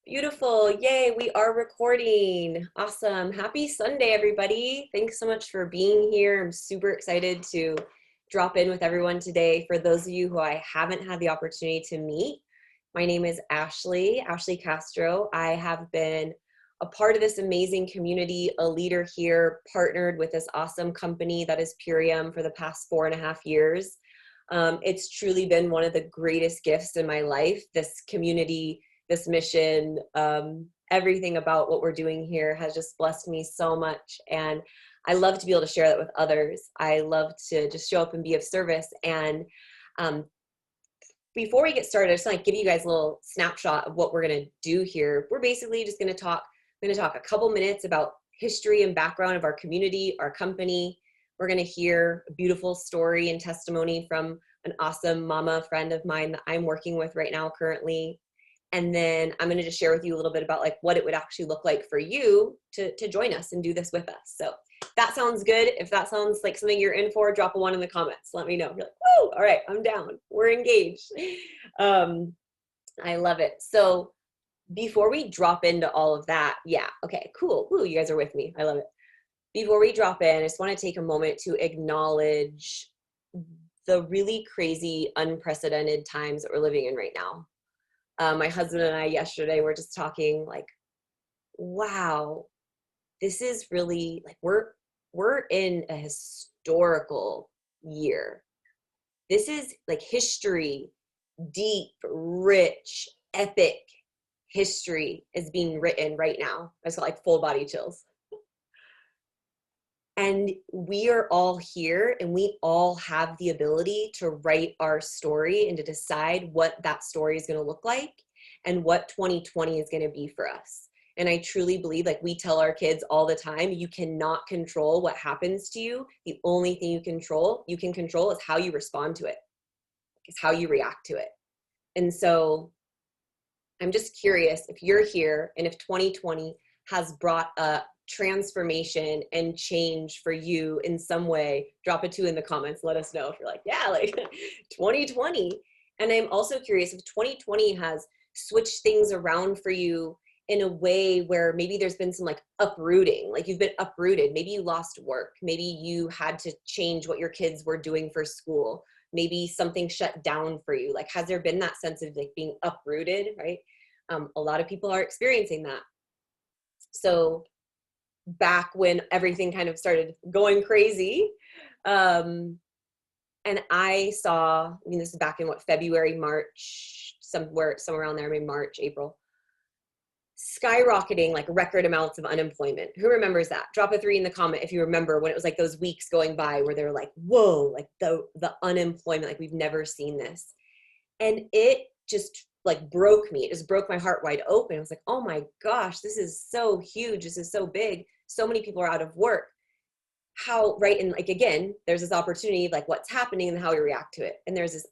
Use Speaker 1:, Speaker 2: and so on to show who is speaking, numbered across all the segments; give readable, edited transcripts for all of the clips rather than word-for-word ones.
Speaker 1: Beautiful. Yay, we are recording. Awesome. Happy Sunday, everybody. Thanks so much for being here. I'm super excited to drop in with everyone today. For those of you who I haven't had the opportunity to meet, my name is Ashley Castro. I have been a part of this amazing community, a leader here, partnered with this awesome company that is Purium for the past 4.5 years. It's truly been one of the greatest gifts in my life, this community, this mission, everything about what we're doing here has just blessed me so much. And I love to be able to share that with others. I love to just show up and be of service. And before we get started, I just want to give you guys a little snapshot of what we're going to do here. We're basically just going to talk a couple minutes about history and background of our community, our company. We're going to hear a beautiful story and testimony from an awesome mama friend of mine that I'm working with right now currently. And then I'm going to just share with you a little bit about like what it would actually look like for you to join us and do this with us. So that sounds good. If that sounds like something you're in for, drop a 1 in the comments. Let me know. You're like, woo, all right, I'm down. We're engaged. I love it. So before we drop into all of that, yeah, okay, cool. Woo, you guys are with me. I love it. Before we drop in, I just want to take a moment to acknowledge the really crazy, unprecedented times that we're living in right now. My husband and I yesterday were just talking like, wow, this is really like, we're in a historical year. This is like history, deep, rich, epic history is being written right now. I just got like full body chills. And we are all here and we all have the ability to write our story and to decide what that story is going to look like and what 2020 is going to be for us. And I truly believe, like we tell our kids all the time, you cannot control what happens to you. The only thing you can control is how you respond to it, is how you react to it. And so I'm just curious if you're here and if 2020 has brought up transformation and change for you in some way, drop a 2 in the comments. Let us know if you're like, yeah, like 2020. And I'm also curious if 2020 has switched things around for you in a way where maybe there's been some like uprooting, like you've been uprooted. Maybe you lost work. Maybe you had to change what your kids were doing for school. Maybe something shut down for you. Like, has there been that sense of like being uprooted, right? A lot of people are experiencing that. So back when everything kind of started going crazy, and I saw, I mean, this is back in what, February, March, somewhere around there, maybe March, April, skyrocketing like record amounts of unemployment. Who remembers that? Drop a 3 in the comment if you remember when it was like those weeks going by where they're like, whoa, like the unemployment, like we've never seen this. And it just like broke me. It just broke my heart wide open. I was like, oh my gosh, this is so huge. This is so big. So many people are out of work. How, right? And like, again, there's this opportunity of like what's happening and how we react to it. And there's this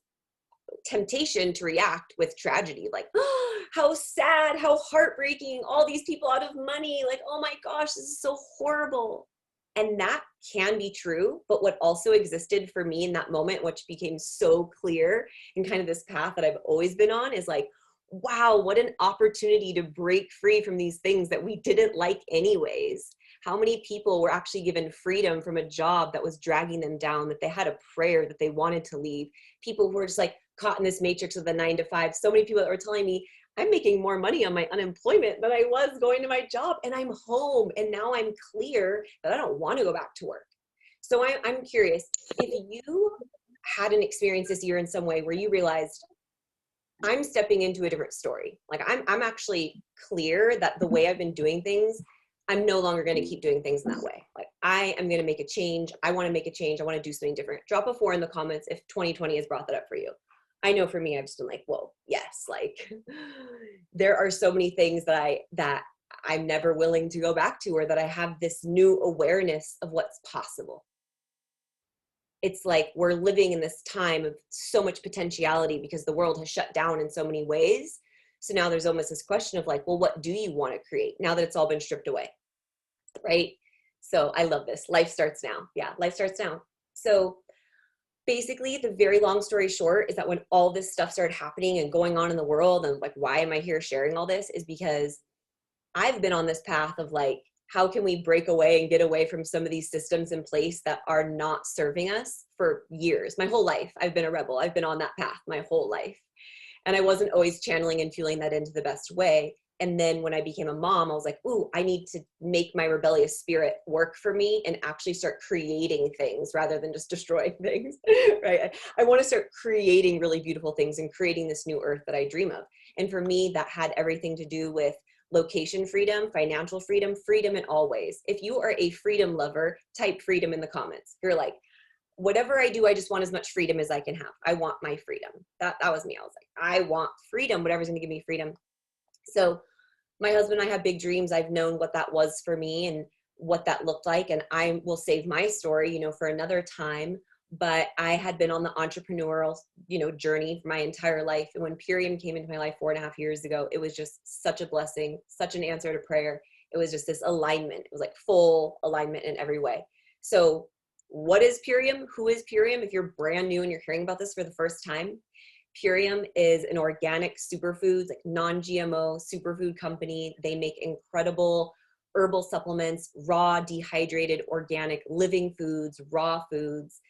Speaker 1: temptation to react with tragedy, like, oh, how sad, how heartbreaking, all these people out of money, like, oh my gosh, this is so horrible. And that can be true, but what also existed for me in that moment, which became so clear in kind of this path that I've always been on, is like, wow, what an opportunity to break free from these things that we didn't like anyways. How many people were actually given freedom from a job that was dragging them down, that they had a prayer that they wanted to leave? People who were just like caught in this matrix of the 9 to 5. So many people that were telling me, I'm making more money on my unemployment than I was going to my job, and I'm home, and now I'm clear that I don't want to go back to work. So I'm curious, if you had an experience this year in some way where you realized, I'm stepping into a different story. Like I'm actually clear that the way I've been doing things, I'm no longer going to keep doing things in that way. Like I am going to make a change. I want to make a change. I want to do something different. Drop a 4 in the comments if 2020 has brought that up for you. I know for me, I've just been like, whoa, yes. Like there are so many things that I'm never willing to go back to, or that I have this new awareness of what's possible. It's like we're living in this time of so much potentiality because the world has shut down in so many ways. So now there's almost this question of like, well, what do you want to create now that it's all been stripped away? Right? So I love this. Life starts now. Yeah, life starts now. So basically, the very long story short is that when all this stuff started happening and going on in the world, and like, why am I here sharing all this, is because I've been on this path of like, how can we break away and get away from some of these systems in place that are not serving us for years? My whole life, I've been a rebel. I've been on that path my whole life. And I wasn't always channeling and fueling that into the best way. And then when I became a mom, I was like, ooh, I need to make my rebellious spirit work for me and actually start creating things rather than just destroying things, right? I want to start creating really beautiful things and creating this new earth that I dream of. And for me, that had everything to do with location freedom, financial freedom, freedom in all ways. If you are a freedom lover, type freedom in the comments. You're like, whatever I do, I just want as much freedom as I can have. I want my freedom. That was me. I was like, I want freedom, whatever's going to give me freedom. So my husband and I have big dreams. I've known what that was for me and what that looked like. And I will save my story, you know, for another time. But I had been on the entrepreneurial, you know, journey for my entire life. And when Purium came into my life 4.5 years ago, it was just such a blessing, such an answer to prayer. It was just this alignment. It was like full alignment in every way. So what is Purium? Who is Purium? If you're brand new and you're hearing about this for the first time, Purium is an organic superfoods, like non-GMO superfood company. They make incredible herbal supplements, raw, dehydrated, organic living foods, raw foods,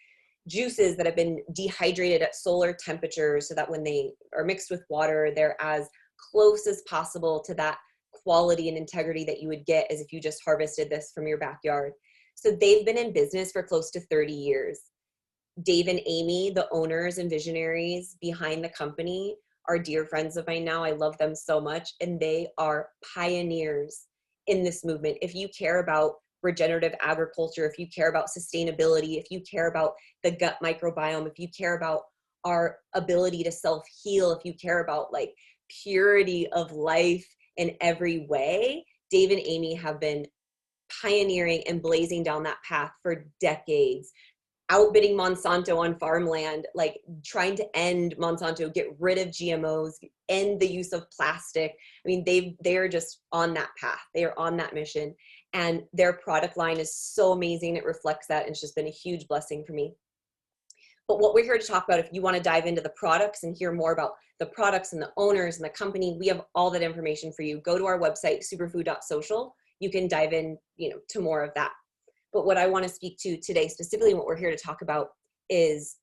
Speaker 1: juices that have been dehydrated at solar temperatures so that when they are mixed with water, they're as close as possible to that quality and integrity that you would get as if you just harvested this from your backyard. So they've been in business for close to 30 years. Dave and Amy, the owners and visionaries behind the company, are dear friends of mine now. I love them so much. And they are pioneers in this movement. If you care about regenerative agriculture, if you care about sustainability, if you care about the gut microbiome, if you care about our ability to self-heal, if you care about like purity of life in every way, Dave and Amy have been pioneering and blazing down that path for decades, outbidding Monsanto on farmland, like trying to end Monsanto, get rid of GMOs, end the use of plastic. I mean, they are just on that path. They are on that mission. And their product line is so amazing. It reflects that. And it's just been a huge blessing for me. But what we're here to talk about, if you want to dive into the products and hear more about the products and the owners and the company, we have all that information for you. Go to our website, superfood.social. You can dive in, you know, to more of that. But what I want to speak to today, specifically what we're here to talk about, is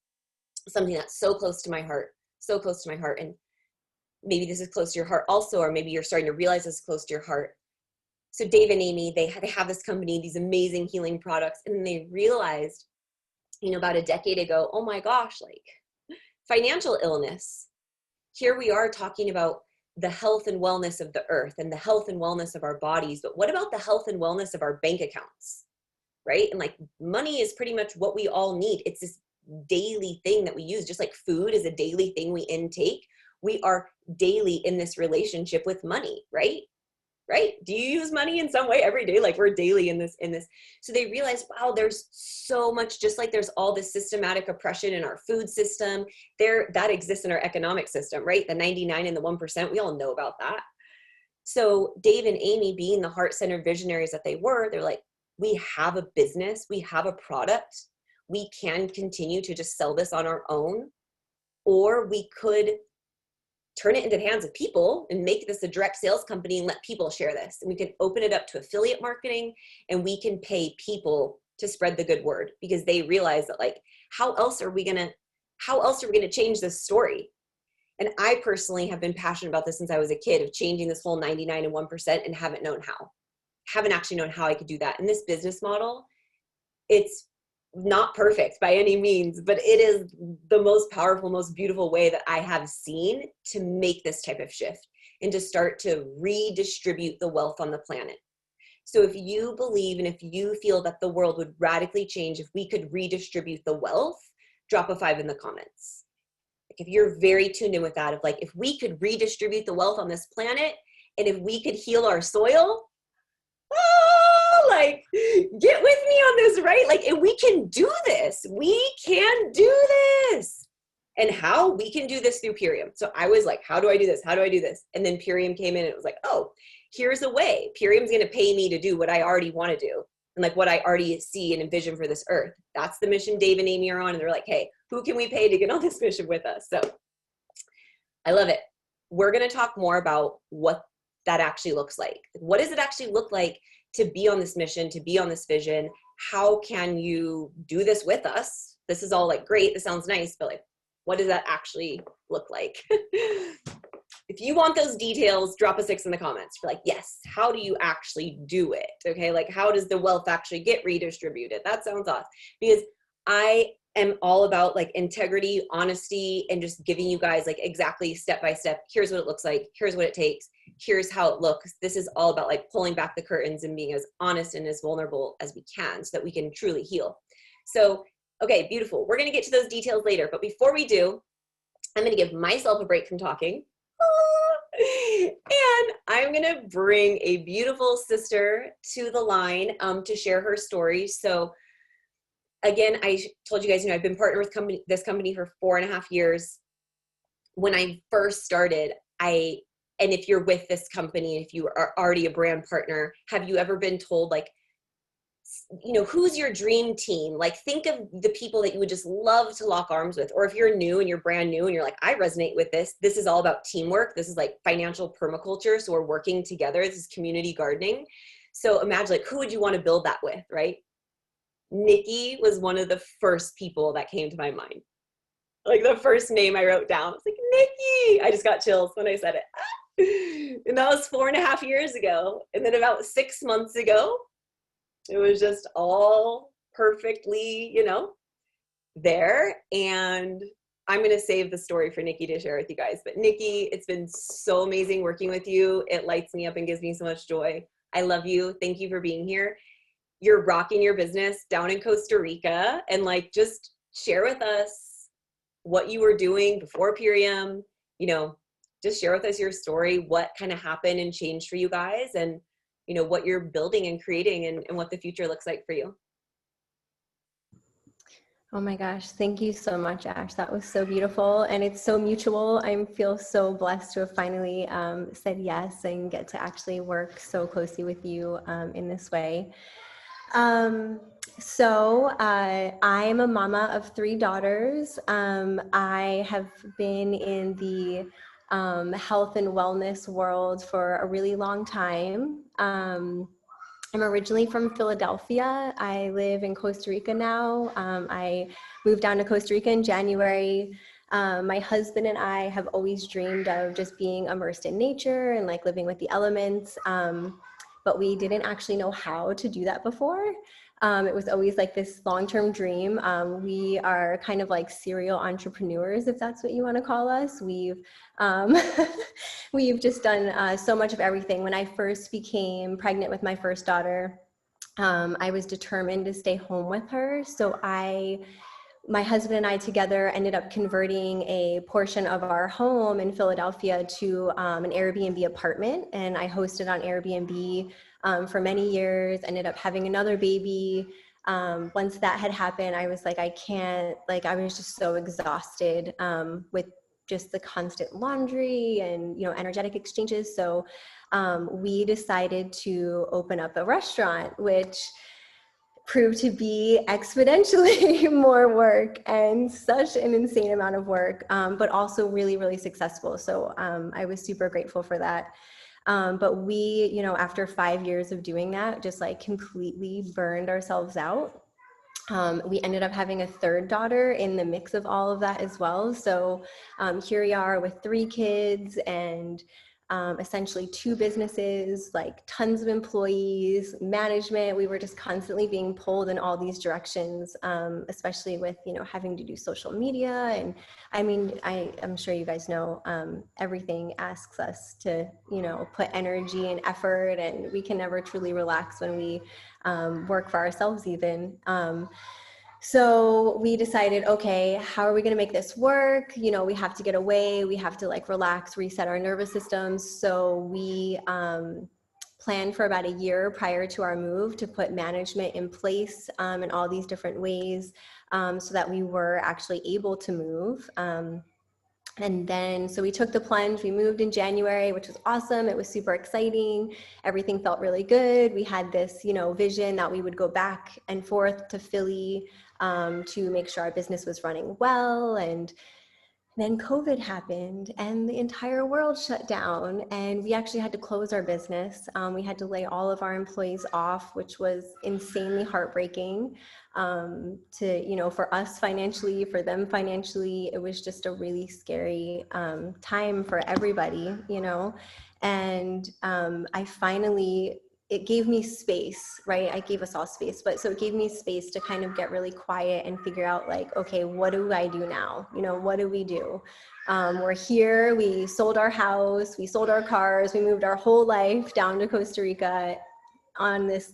Speaker 1: something that's so close to my heart, so close to my heart. And maybe this is close to your heart also, or maybe you're starting to realize it's close to your heart. So Dave and Amy, they have this company, these amazing healing products, and they realized, you know, about a decade ago, oh my gosh, like financial illness. Here we are talking about the health and wellness of the earth and the health and wellness of our bodies, but what about the health and wellness of our bank accounts, right? And like money is pretty much what we all need. It's this daily thing that we use, just like food is a daily thing we intake. We are daily in this relationship with money, right? Right? Do you use money in some way every day? Like we're daily in this. So they realized, wow, there's so much, just like there's all this systematic oppression in our food system that exists in our economic system, right? The 99 and the 1%, we all know about that. So Dave and Amy, being the heart-centered visionaries that they were, they're like, we have a business, we have a product, we can continue to just sell this on our own, or we could turn it into the hands of people and make this a direct sales company and let people share this. And we can open it up to affiliate marketing, and we can pay people to spread the good word, because they realize that like, how else are we going to change this story? And I personally have been passionate about this since I was a kid, of changing this whole 99 and 1%, and haven't actually known how I could do that. And this business model, it's not perfect by any means, but it is the most powerful, most beautiful way that I have seen to make this type of shift and to start to redistribute the wealth on the planet. So if you believe and if you feel that the world would radically change if we could redistribute the wealth, drop a 5 in the comments. Like if you're very tuned in with that, of like, if we could redistribute the wealth on this planet, and if we could heal our soil, like get with me on this, right? Like, and we can do this. We can do this. And how? We can do this through Purium. So I was like, how do I do this? How do I do this? And then Purium came in and it was like, oh, here's a way. Purium's going to pay me to do what I already want to do. And like what I already see and envision for this earth. That's the mission Dave and Amy are on. And they're like, hey, Who can we pay to get on this mission with us? So I love it. We're going to talk more about what that actually looks like. What does it actually look like to be on this mission, to be on this vision? How can you do this with us? This is all like great. This sounds nice, but like, what does that actually look like? If you want those details, drop a 6 in the comments. You're like, yes, how do you actually do it? Okay, like how does the wealth actually get redistributed? That sounds awesome. Because I am all about like integrity, honesty, and just giving you guys like exactly step by step. Here's what it looks like. Here's what it takes. Here's how it looks. This is all about like pulling back the curtains and being as honest and as vulnerable as we can so that we can truly heal. So, okay, beautiful. We're going to get to those details later. But before we do, I'm going to give myself a break from talking. And I'm going to bring a beautiful sister to the line to share her story. So again, I told you guys, I've been partnered with this company for 4.5 years. When I first started, and if you're with this company, if you are already a brand partner, have you ever been told like, who's your dream team? Like think of the people that you would just love to lock arms with. Or if you're new and you're brand new and you're like, I resonate with this. This is all about teamwork. This is like financial permaculture. So we're working together. This is community gardening. So imagine like, who would you want to build that with, right? Nikki was one of the first people that came to my mind. Like the first name I wrote down, I was like, Nikki. I just got chills when I said it. And that was 4.5 years ago. And then about 6 months ago, it was just all perfectly, there. And I'm going to save the story for Nikki to share with you guys. But Nikki, it's been so amazing working with you. It lights me up and gives me so much joy. I love you. Thank you for being here. You're rocking your business down in Costa Rica, and like, just share with us what you were doing before Purium, just share with us your story, what kind of happened and changed for you guys, and what you're building and creating, and what the future looks like for you.
Speaker 2: Oh my gosh, thank you so much, Ash. That was so beautiful, and it's so mutual. I feel so blessed to have finally said yes and get to actually work so closely with you in this way. So I'm a mama of 3 daughters. I have been in the health and wellness world for a really long time. I'm originally from Philadelphia. I live in Costa Rica now. I moved down to Costa Rica in January. My husband and I have always dreamed of just being immersed in nature and like living with the elements. But we didn't actually know how to do that before. It was always like this long-term dream. We are kind of like serial entrepreneurs, if that's what you want to call us. We've just done so much of everything. When I first became pregnant with my first daughter, I was determined to stay home with her. So my husband and I together ended up converting a portion of our home in Philadelphia to an Airbnb apartment. And I hosted on Airbnb for many years, ended up having another baby. Once that had happened, I was like, I was just so exhausted with just the constant laundry and, energetic exchanges. So we decided to open up a restaurant, which proved to be exponentially more work and such an insane amount of work, but also really, really successful. So I was super grateful for that. But we, after 5 years of doing that, just like completely burned ourselves out. We ended up having a 3rd daughter in the mix of all of that as well. So here we are with 3 kids and essentially 2 businesses, like tons of employees, management. We were just constantly being pulled in all these directions, especially with, having to do social media. And I mean, I'm sure you guys know, everything asks us to, put energy and effort, and we can never truly relax when we work for ourselves even. So we decided, okay, how are we going to make this work? We have to get away. We have to like relax, reset our nervous systems. So we planned for about a year prior to our move to put management in place in all these different ways so that we were actually able to move. And then, so we took the plunge, we moved in January, which was awesome. It was super exciting. Everything felt really good. We had this, vision that we would go back and forth to Philly to make sure our business was running well. And then COVID happened and the entire world shut down, and we actually had to close our business. We had to lay all of our employees off, which was insanely heartbreaking, for us financially, for them financially. It was just a really scary time for everybody, and it gave me space, right? I gave us all space, but so it gave me space to kind of get really quiet and figure out like, okay, what do I do now? What do we do? We're here, we sold our house, we sold our cars, we moved our whole life down to Costa Rica on this,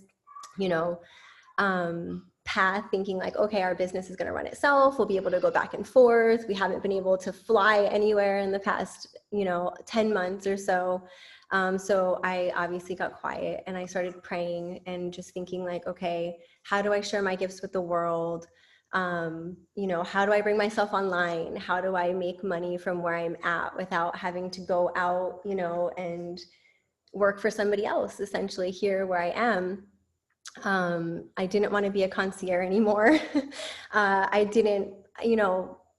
Speaker 2: path, thinking like, okay, our business is going to run itself. We'll be able to go back and forth. We haven't been able to fly anywhere in the past, 10 months or so. So I obviously got quiet and I started praying and just thinking like, okay, how do I share my gifts with the world? How do I bring myself online? How do I make money from where I'm at without having to go out, and work for somebody else, essentially here where I am? I didn't want to be a concierge anymore.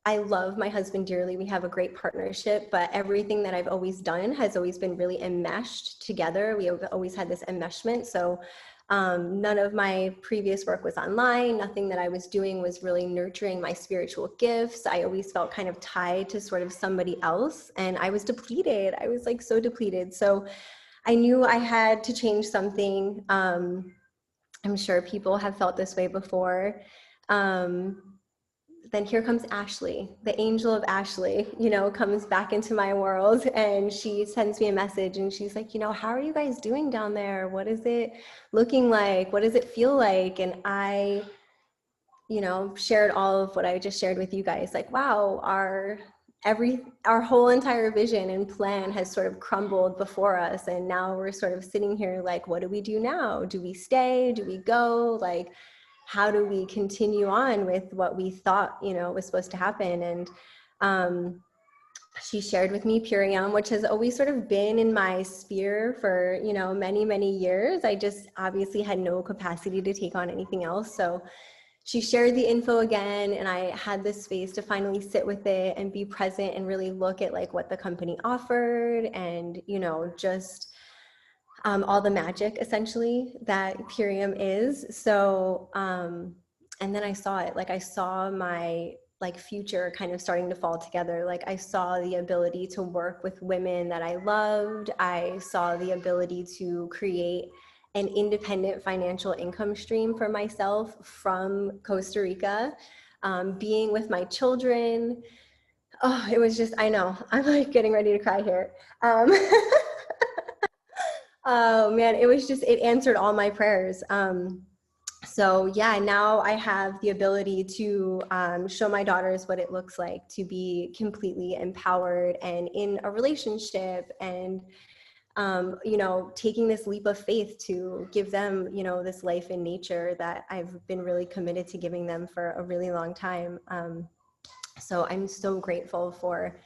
Speaker 2: I love my husband dearly. We have a great partnership, but everything that I've always done has always been really enmeshed together. We have always had this enmeshment. So none of my previous work was online. Nothing that I was doing was really nurturing my spiritual gifts. I always felt kind of tied to sort of somebody else, and I was depleted. I was like so depleted. So I knew I had to change something. I'm sure people have felt this way before. Then here comes Ashley, the angel of Ashley, comes back into my world, and she sends me a message and she's like, how are you guys doing down there? What is it looking like? What does it feel like? And I, shared all of what I just shared with you guys, like, wow, our whole entire vision and plan has sort of crumbled before us. And now we're sort of sitting here like, what do we do now? Do we stay? Do we go? Like, how do we continue on with what we thought, was supposed to happen? And she shared with me Purium, which has always sort of been in my sphere for, many, many years. I just obviously had no capacity to take on anything else. So she shared the info again, and I had this space to finally sit with it and be present and really look at like what the company offered and, just all the magic essentially that Purium is. So, and then I saw it, like I saw my future kind of starting to fall together. Like I saw the ability to work with women that I loved. I saw the ability to create an independent financial income stream for myself from Costa Rica, being with my children. Oh, it was just, I know, I'm like getting ready to cry here. Oh man, it answered all my prayers. So yeah, now I have the ability to show my daughters what it looks like to be completely empowered and in a relationship, and taking this leap of faith to give them, this life in nature that I've been really committed to giving them for a really long time. So I'm so grateful for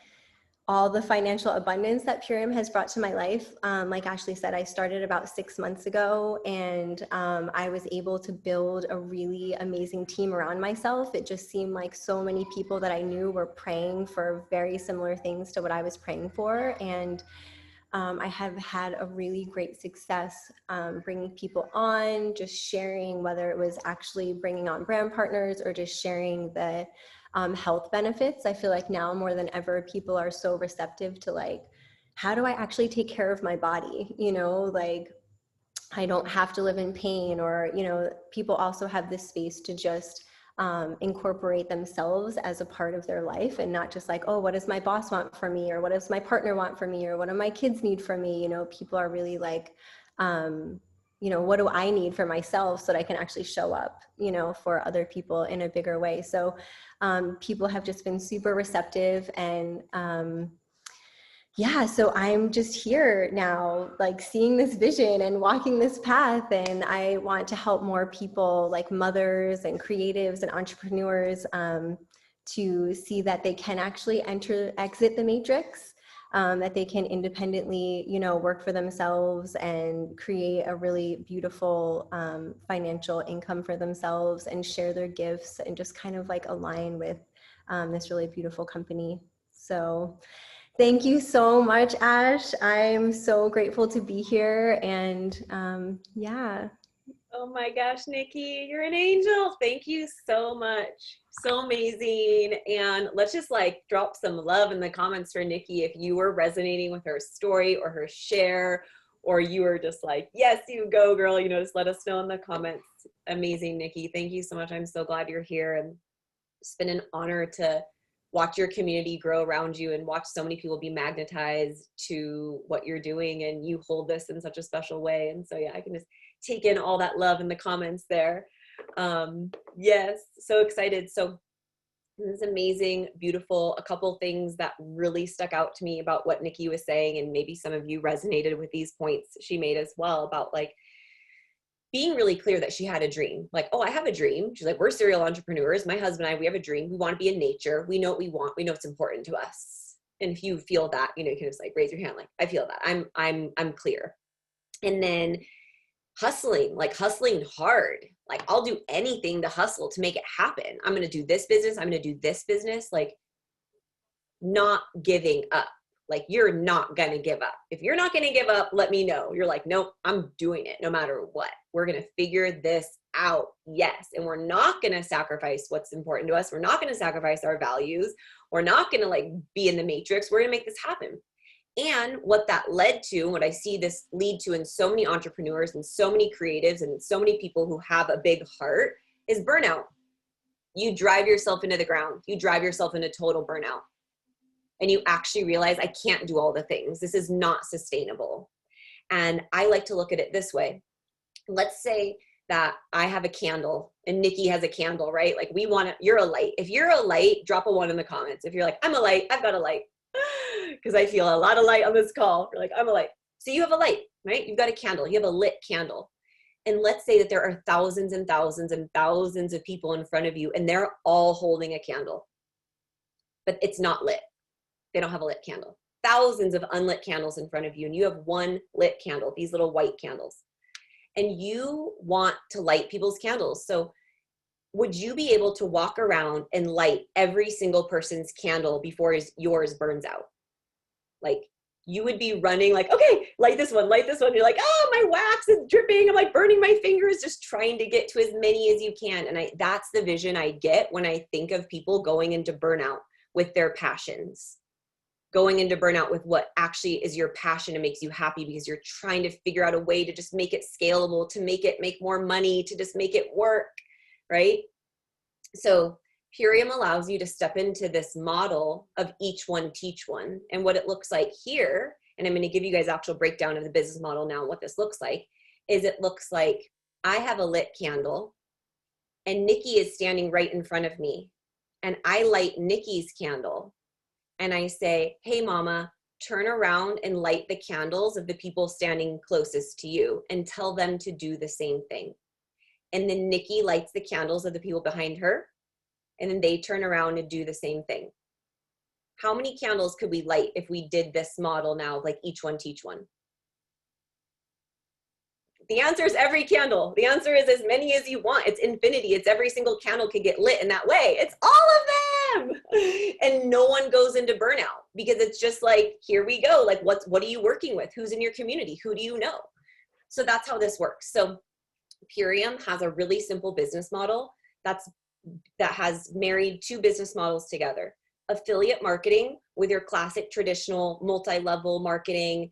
Speaker 2: all the financial abundance that Purium has brought to my life. Like Ashley said, I started about 6 months ago, and I was able to build a really amazing team around myself. It just seemed like so many people that I knew were praying for very similar things to what I was praying for. And I have had a really great success bringing people on, just sharing, whether it was actually bringing on brand partners or just sharing the health benefits. I feel like now more than ever, people are so receptive to like, how do I actually take care of my body? Like I don't have to live in pain, or, people also have this space to just incorporate themselves as a part of their life, and not just like, oh, what does my boss want from me? Or what does my partner want from me? Or what do my kids need from me? People are really like, what do I need for myself so that I can actually show up, for other people in a bigger way. So people have just been super receptive, and yeah, so I'm just here now, like seeing this vision and walking this path, and I want to help more people, like mothers and creatives and entrepreneurs, to see that they can actually exit the matrix, that they can independently, you know, work for themselves and create a really beautiful financial income for themselves and share their gifts and just kind of like align with this really beautiful company. So thank you so much, Ash. I'm so grateful to be here. And yeah.
Speaker 1: Oh my gosh, Nikki, you're an angel. Thank you so much. So amazing. And let's just like drop some love in the comments for Nikki if you were resonating with her story or her share, or you were just like, yes, you go, girl. You know, just let us know in the comments. Amazing, Nikki. Thank you so much. I'm so glad you're here. And it's been an honor to watch your community grow around you and watch so many people be magnetized to what you're doing. And you hold this in such a special way. And so, yeah, I can just take in all that love in the comments there. Yes, so excited. So this is amazing, beautiful. A couple things that really stuck out to me about what Nikki was saying, and maybe some of you resonated with these points she made as well, about like being really clear that she had a dream. Like, oh, I have a dream. She's like, we're serial entrepreneurs. My husband and I, we have a dream. We want to be in nature. We know what we want. We know it's important to us. And if you feel that, you know, you can just like raise your hand. Like, I feel that. I'm clear. And then hustling hard. Like, I'll do anything to hustle to make it happen. I'm going to do this business. I'm going to do this business. Like, not giving up. Like, you're not going to give up. If you're not going to give up, let me know. You're like, nope, I'm doing it no matter what. We're going to figure this out. Yes. And we're not going to sacrifice what's important to us. We're not going to sacrifice our values. We're not going to like be in the matrix. We're going to make this happen. And what that led to, what I see this lead to in so many entrepreneurs and so many creatives and so many people who have a big heart, is burnout. You drive yourself into the ground. You drive yourself into total burnout. And you actually realize, I can't do all the things. This is not sustainable. And I like to look at it this way. Let's say that I have a candle and Nikki has a candle, right? Like, we want to, you're a light. If you're a light, drop a 1 in the comments. If you're like, I'm a light, I've got a light. Because I feel a lot of light on this call. You're like, I'm a light. So you have a light, right? You've got a candle. You have a lit candle. And let's say that there are thousands and thousands and thousands of people in front of you, and they're all holding a candle, but it's not lit. They don't have a lit candle. Thousands of unlit candles in front of you, and you have one lit candle, these little white candles. And you want to light people's candles. So would you be able to walk around and light every single person's candle before yours burns out? Like, you would be running like, okay, light this one, light this one. You're like, oh, my wax is dripping. I'm like burning my fingers, just trying to get to as many as you can. And that's the vision I get when I think of people going into burnout with their passions. Going into burnout with what actually is your passion and makes you happy, because you're trying to figure out a way to just make it scalable, to make it make more money, to just make it work, right? So Purium allows you to step into this model of each one, teach one. And what it looks like here, and I'm going to give you guys actual breakdown of the business model now, what this looks like, is it looks like I have a lit candle and Nikki is standing right in front of me. And I light Nikki's candle. And I say, hey, mama, turn around and light the candles of the people standing closest to you and tell them to do the same thing. And then Nikki lights the candles of the people behind her. And then they turn around and do the same thing. How many candles could we light if we did this model now, like each one, teach one? The answer is every candle. The answer is as many as you want. It's infinity. It's every single candle could get lit in that way. It's all of them. And no one goes into burnout, because it's just like, here we go. Like, what are you working with? Who's in your community? Who do you know? So that's how this works. So Purium has a really simple business model that has married 2 business models together. Affiliate marketing with your classic traditional multi-level marketing,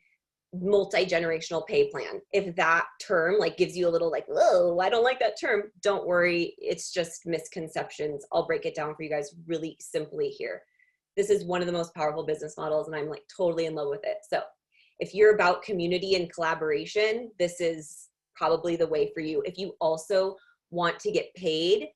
Speaker 1: multi-generational pay plan. If that term like gives you a little like, whoa, I don't like that term, don't worry. It's just misconceptions. I'll break it down for you guys really simply here. This is one of the most powerful business models, and I'm like totally in love with it. So if you're about community and collaboration, this is probably the way for you. If you also want to get paid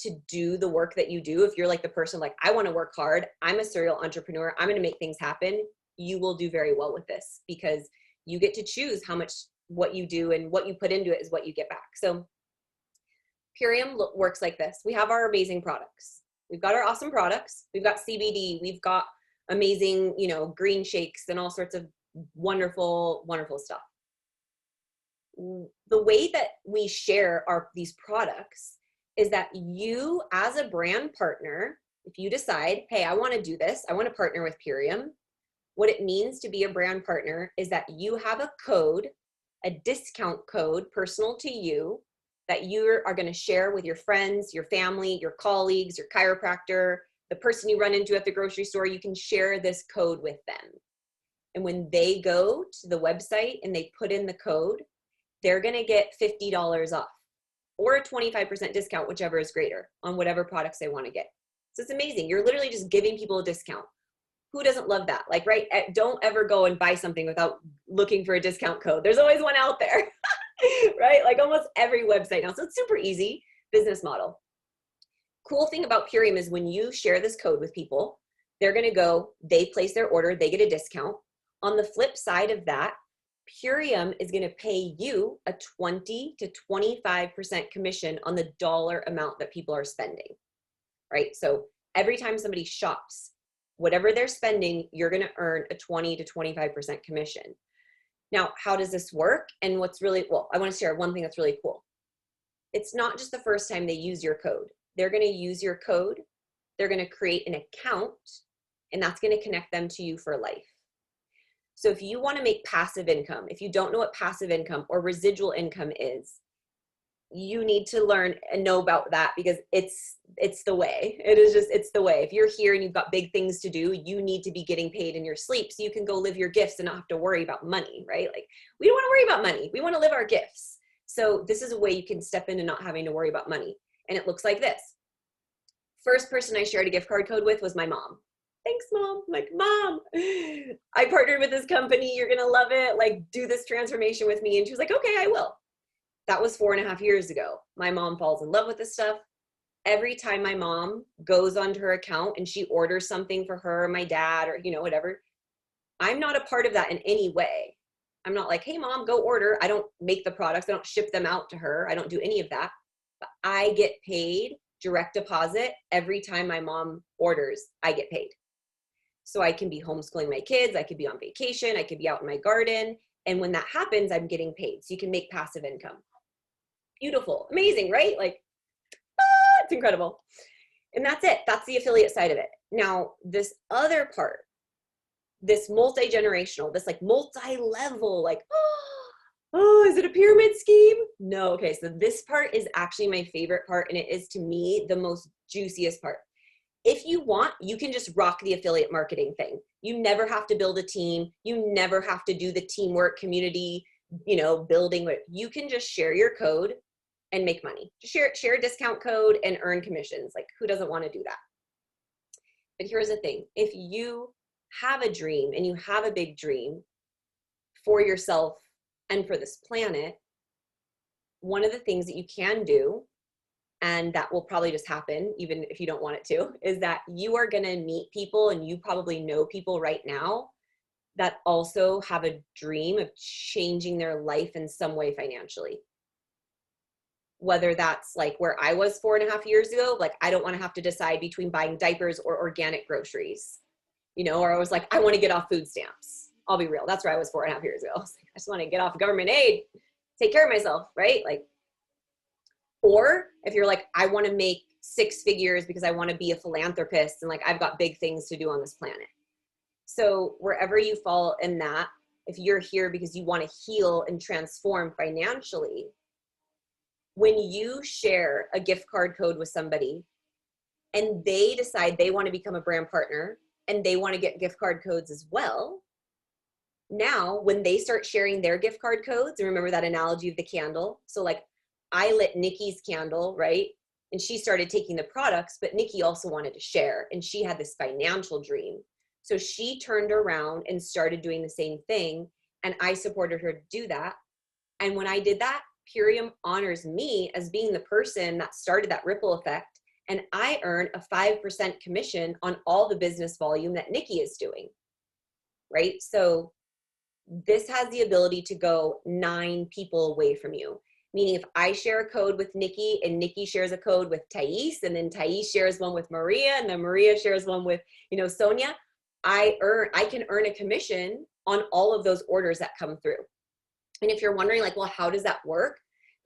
Speaker 1: to do the work that you do, if you're like the person like, I want to work hard, I'm a serial entrepreneur, I'm going to make things happen, you will do very well with this, because you get to choose how much what you do, and what you put into it is what you get back. So Purium works like this. We have our amazing products. We've got our awesome products. We've got CBD. We've got amazing, you know, green shakes and all sorts of wonderful, wonderful stuff. The way that we share these products is that you, as a brand partner, if you decide, hey, I want to do this, I want to partner with Purium, what it means to be a brand partner is that you have a code, a discount code personal to you that you are going to share with your friends, your family, your colleagues, your chiropractor, the person you run into at the grocery store. You can share this code with them. And when they go to the website and they put in the code, they're going to get $50 off or a 25% discount, whichever is greater, on whatever products they want to get. So it's amazing. You're literally just giving people a discount. Who doesn't love that? Like, right? Don't ever go and buy something without looking for a discount code. There's always one out there, right? Like almost every website now. So it's super easy business model. Cool thing about Purium is when you share this code with people, they're going to go, they place their order, they get a discount. On the flip side of that, Purium is going to pay you a 20 to 25% commission on the dollar amount that people are spending, right? So every time somebody shops, whatever they're spending, you're going to earn a 20 to 25% commission. Now, how does this work? And what's really, well, I want to share one thing that's really cool. It's not just the first time they use your code. They're going to use your code. They're going to create an account, and that's going to connect them to you for life. So if you want to make passive income, if you don't know what passive income or residual income is, you need to learn and know about that, because it's the way. It is just, it's the way. If you're here and you've got big things to do, you need to be getting paid in your sleep so you can go live your gifts and not have to worry about money, right? Like, we don't want to worry about money. We want to live our gifts. So this is a way you can step into not having to worry about money. And it looks like this. First person I shared a gift card code with was my mom. Thanks, Mom. I'm like, Mom, I partnered with this company. You're going to love it. Like, do this transformation with me. And she was like, okay, I will. That was 4.5 years ago. My mom falls in love with this stuff. Every time my mom goes onto her account and she orders something for her, or my dad, or, you know, whatever, I'm not a part of that in any way. I'm not like, hey, Mom, go order. I don't make the products. I don't ship them out to her. I don't do any of that. But I get paid direct deposit every time my mom orders. I get paid. So I can be homeschooling my kids. I could be on vacation. I could be out in my garden. And when that happens, I'm getting paid. So you can make passive income. Beautiful. Amazing, right? Like, it's incredible. And that's it. That's the affiliate side of it. Now, this other part, this multi-generational, this like multi-level, like, oh, is it a pyramid scheme? No. Okay. So this part is actually my favorite part. And it is, to me, the most juiciest part. If you want, you can just rock the affiliate marketing thing. You never have to build a team. You never have to do the teamwork, community, you know, building. You can just share your code and make money. Just share a discount code and earn commissions. Like, who doesn't want to do that? But here's the thing. If you have a dream and you have a big dream for yourself and for this planet, one of the things that you can do, and that will probably just happen even if you don't want it to, is that you are going to meet people, and you probably know people right now that also have a dream of changing their life in some way financially. Whether that's like where I was 4.5 years ago, like, I don't want to have to decide between buying diapers or organic groceries, you know, or I was like, I want to get off food stamps. I'll be real. That's where I was 4.5 years ago. I was like, I just want to get off government aid, take care of myself, right? Like, or if you're like, I want to make 6 figures because I want to be a philanthropist and like, I've got big things to do on this planet. So wherever you fall in that, if you're here because you want to heal and transform financially, when you share a gift card code with somebody and they decide they want to become a brand partner and they want to get gift card codes as well, now when they start sharing their gift card codes, and remember that analogy of the candle. So like, I lit Nikki's candle, right? And she started taking the products, but Nikki also wanted to share, and she had this financial dream. So she turned around and started doing the same thing, and I supported her to do that. And when I did that, Purium honors me as being the person that started that ripple effect, and I earn a 5% commission on all the business volume that Nikki is doing, right? So this has the ability to go 9 people away from you. Meaning if I share a code with Nikki and Nikki shares a code with Thais, and then Thais shares one with Maria, and then Maria shares one with, you know, Sonia, I can earn a commission on all of those orders that come through. And if you're wondering like, well, how does that work?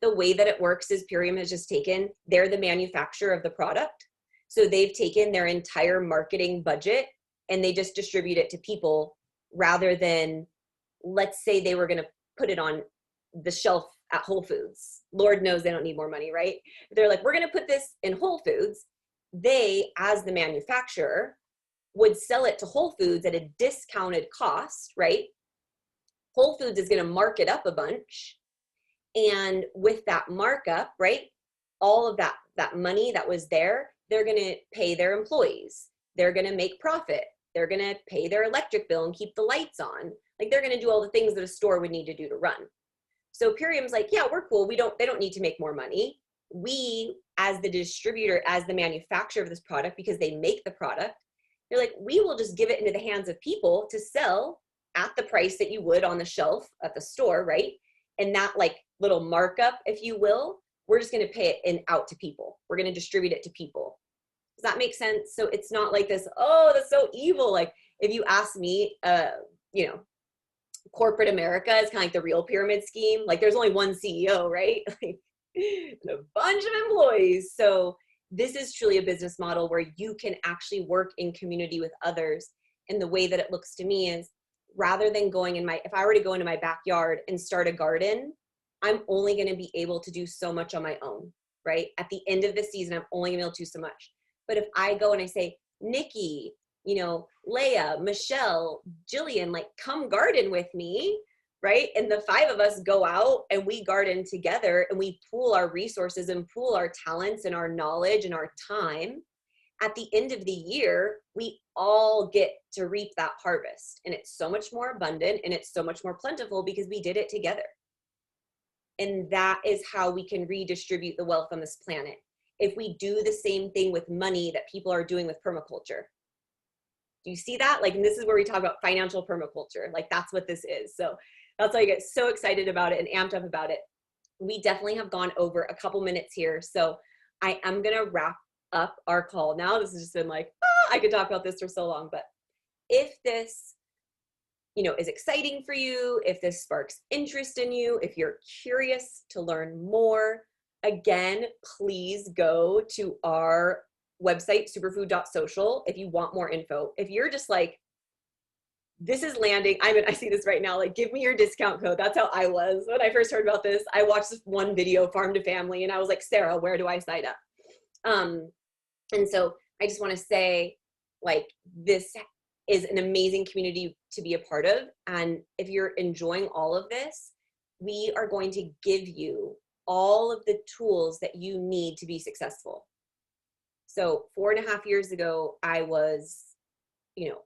Speaker 1: The way that it works is Purium has just taken, they're the manufacturer of the product. So they've taken their entire marketing budget and they just distribute it to people rather than, let's say they were going to put it on the shelf at Whole Foods. Lord knows they don't need more money, right? They're like, we're going to put this in Whole Foods. They, as the manufacturer, would sell it to Whole Foods at a discounted cost, right? Whole Foods is going to mark it up a bunch. And with that markup, right, all of that money that was there, they're going to pay their employees. They're going to make profit. They're going to pay their electric bill and keep the lights on. Like they're going to do all the things that a store would need to do to run. So Purium's like, yeah, we're cool. They don't need to make more money. We, as the distributor, as the manufacturer of this product, because they make the product, they're like, we will just give it into the hands of people to sell at the price that you would on the shelf at the store, right? And that like little markup, if you will, we're just going to pay it out to people. We're going to distribute it to people. Does that make sense? So it's not like this, oh, that's so evil. Like if you ask me, corporate America is kind of like the real pyramid scheme. Like there's only one CEO, right? Like, and a bunch of employees. So this is truly a business model where you can actually work in community with others. And the way that it looks to me is, rather than going if I were to go into my backyard and start a garden, I'm only going to be able to do so much on my own, right? At the end of the season, I'm only going to be able to do so much. But if I go and I say, Nikki, Leah, Michelle, Jillian, like come garden with me, right? And the 5 of us go out and we garden together and we pool our resources and pool our talents and our knowledge and our time. At the end of the year, we all get to reap that harvest. And it's so much more abundant and it's so much more plentiful because we did it together. And that is how we can redistribute the wealth on this planet. If we do the same thing with money that people are doing with permaculture. Do you see that? Like, and this is where we talk about financial permaculture. Like that's what this is. So that's why I get so excited about it and amped up about it. We definitely have gone over a couple minutes here. So I am going to wrap up our call now. This has just been like, I could talk about this for so long, but if this, is exciting for you, if this sparks interest in you, if you're curious to learn more, again, please go to our website, superfood.social, if you want more info. If you're just like, this is landing, I see this right now, like give me your discount code. That's how I was when I first heard about this. I watched this one video, Farm to Family, and I was like, Sarah, where do I sign up? And so I just want to say, like, this is an amazing community to be a part of. And if you're enjoying all of this, we are going to give you all of the tools that you need to be successful. So 4.5 years ago, I was,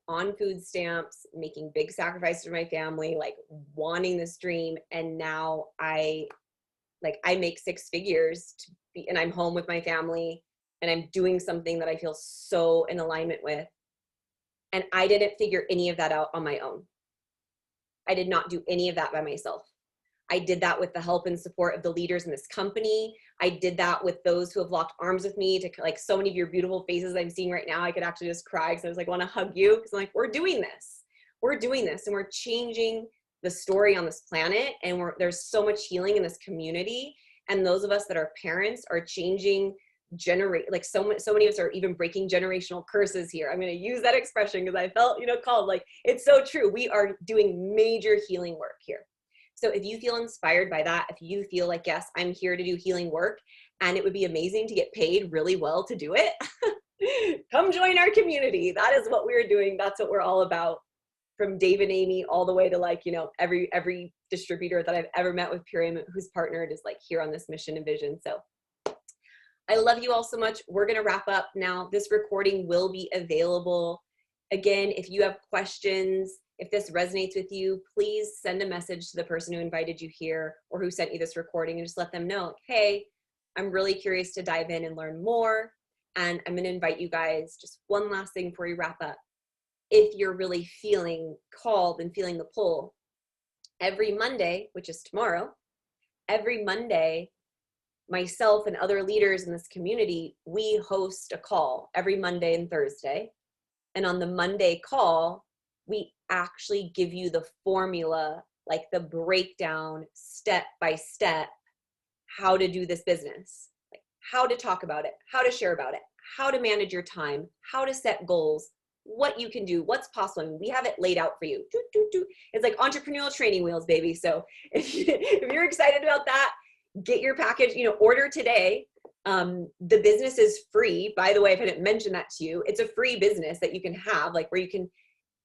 Speaker 1: on food stamps, making big sacrifices for my family, like wanting this dream. And now I make 6 figures and I'm home with my family and I'm doing something that I feel so in alignment with. And I didn't figure any of that out on my own. I did not do any of that by myself. I did that with the help and support of the leaders in this company. I did that with those who have locked arms with me, to like so many of your beautiful faces I'm seeing right now. I could actually just cry because I was like, want to hug you. Because I'm like, we're doing this. We're doing this and we're changing the story on this planet. And there's so much healing in this community. And those of us that are parents are changing so many of us are even breaking generational curses here. I'm going to use that expression because I felt, called, like, it's so true. We are doing major healing work here. So if you feel inspired by that, if you feel like, yes, I'm here to do healing work and it would be amazing to get paid really well to do it, come join our community. That is what we're doing. That's what we're all about. From Dave and Amy all the way to every distributor that I've ever met with Purium who's partnered is like here on this mission and vision. So I love you all so much. We're going to wrap up now. This recording will be available. Again, if you have questions, if this resonates with you, please send a message to the person who invited you here or who sent you this recording and just let them know, hey, I'm really curious to dive in and learn more. And I'm going to invite you guys, just one last thing before we wrap up. If you're really feeling called and feeling the pull, every Monday, which is tomorrow, every Monday, myself and other leaders in this community, we host a call every Monday and Thursday. And on the Monday call, we actually give you the formula, like the breakdown, step by step, how to do this business, like how to talk about it, how to share about it, how to manage your time, how to set goals, what you can do, what's possible. I mean, we have it laid out for you. It's like entrepreneurial training wheels, baby. So if you're excited about that, get your package, order today. The business is free. By the way, if I didn't mention that to you, it's a free business that you can have, like where you can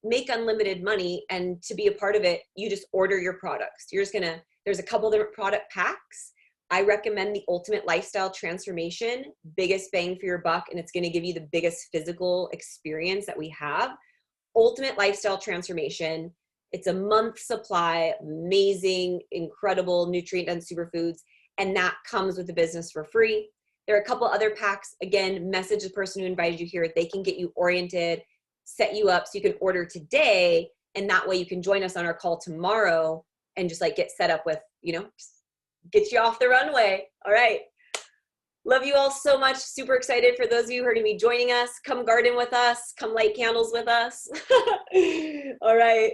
Speaker 1: make unlimited money, and to be a part of it, you just order your products. There's a couple different product packs. I recommend the Ultimate Lifestyle Transformation, biggest bang for your buck, and it's going to give you the biggest physical experience that we have. Ultimate Lifestyle Transformation. It's a month supply, amazing, incredible nutrient-dense superfoods, and that comes with the business for free. There are a couple other packs. Again, message the person who invited you here. They can get you oriented, set you up so you can order today, and that way you can join us on our call tomorrow and just like get set up with, get you off the runway. All right. Love you all so much. Super excited for those of you who are going to be joining us. Come garden with us. Come light candles with us. All right.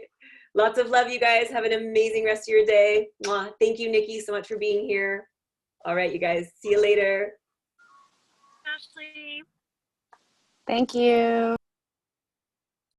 Speaker 1: Lots of love, you guys. Have an amazing rest of your day. Mwah. Thank you, Nikki, so much for being here. All right, you guys. See you later.
Speaker 3: Ashley.
Speaker 4: Thank you.